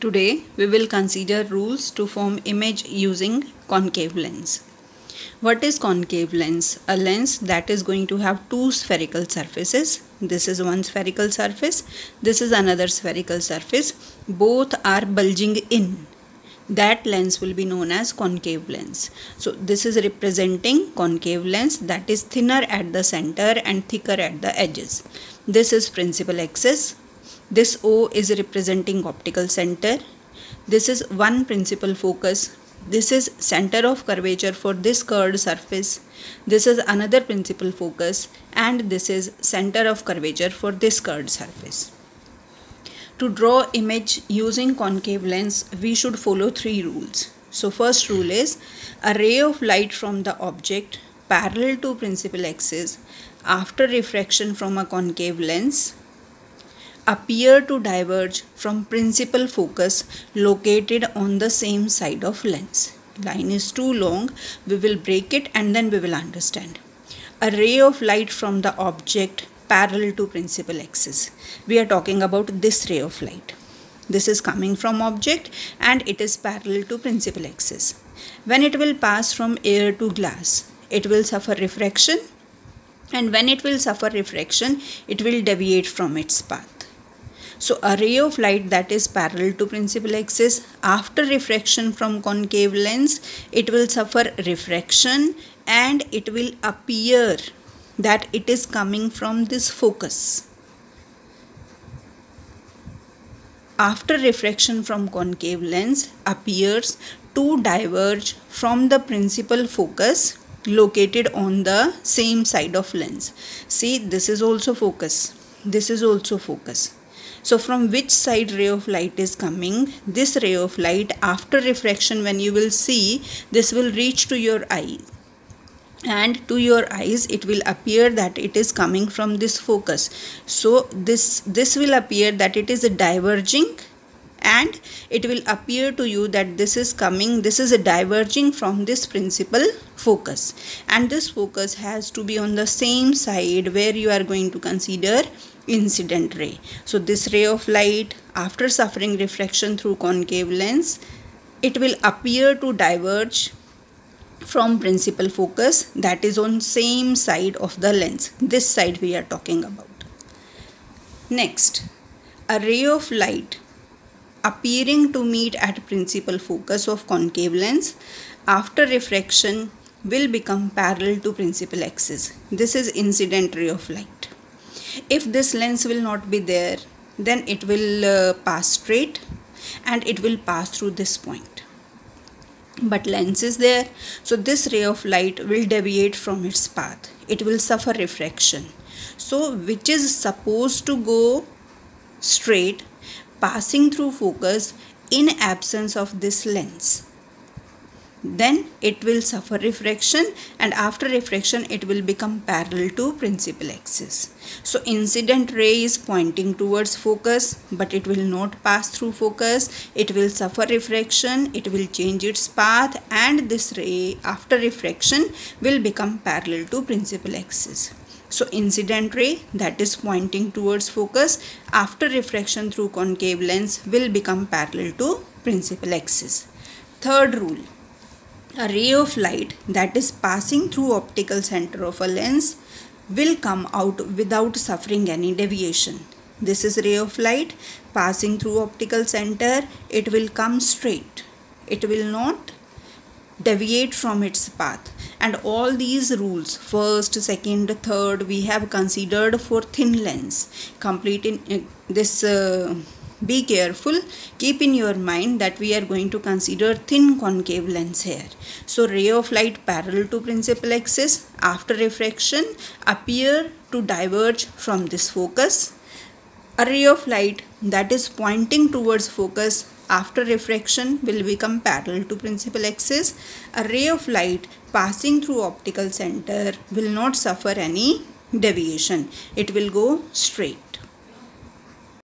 Today we will consider rules to form image using concave lens. What is concave lens? A lens that is going to have two spherical surfaces. This is one spherical surface, this is another spherical surface. Both are bulging in. That lens will be known as concave lens. So this is representing concave lens, that is thinner at the center and thicker at the edges. This is principal axis. This O is representing optical center. This is one principal focus. This is center of curvature for this curved surface. This is another principal focus, and this is center of curvature for this curved surface. To draw image using concave lens, we should follow three rules. So first rule is a ray of light from the object parallel to principal axis after refraction from a concave lens appear to diverge from principal focus located on the same side of lens. Line is too long, we will break it and then we will understand. A ray of light from the object parallel to principal axis. We are talking about this ray of light. This is coming from object and it is parallel to principal axis. When it will pass from air to glass, it will suffer refraction, and when it will suffer refraction, it will deviate from its path. So a ray of light that is parallel to principal axis, after refraction from concave lens, it will suffer refraction and it will appear that it is coming from this focus. After refraction from concave lens appears to diverge from the principal focus located on the same side of lens. See, this is also focus. This is also focus. So from which side ray of light is coming? This ray of light, after refraction, when you will see, this will reach to your eye, and to your eyes it will appear that it is coming from this focus. So this will appear that it is diverging, and it will appear to you that this is diverging from this principal focus, and this focus has to be on the same side where you are going to consider incident ray. So this ray of light, after suffering refraction through concave lens, it will appear to diverge from principal focus, that is on same side of the lens. This side we are talking about. Next, a ray of light appearing to meet at principal focus of concave lens after refraction will become parallel to principal axis. This is incident ray of light. If this lens will not be there, then it will pass straight and it will pass through this point. But lens is there, so this ray of light will deviate from its path. It will suffer refraction. So which is supposed to go straight, passing through focus in absence of this lens. Then it will suffer refraction, and after refraction it will become parallel to principal axis. So incident ray is pointing towards focus, but it will not pass through focus. It will suffer refraction, it will change its path, and this ray after refraction will become parallel to principal axis. So incident ray that is pointing towards focus after refraction through concave lens will become parallel to principal axis. Third rule. A ray of light that is passing through optical center of a lens will come out without suffering any deviation. This is ray of light passing through optical center. It will come straight. It will not deviate from its path. And all these rules, first, second, third, we have considered for thin lens. Complete in this. Be careful, keep in your mind that we are going to consider thin concave lens here. So ray of light parallel to principal axis after refraction appear to diverge from this focus. A ray of light that is pointing towards focus after refraction will become parallel to principal axis. A ray of light passing through optical center will not suffer any deviation. It will go straight.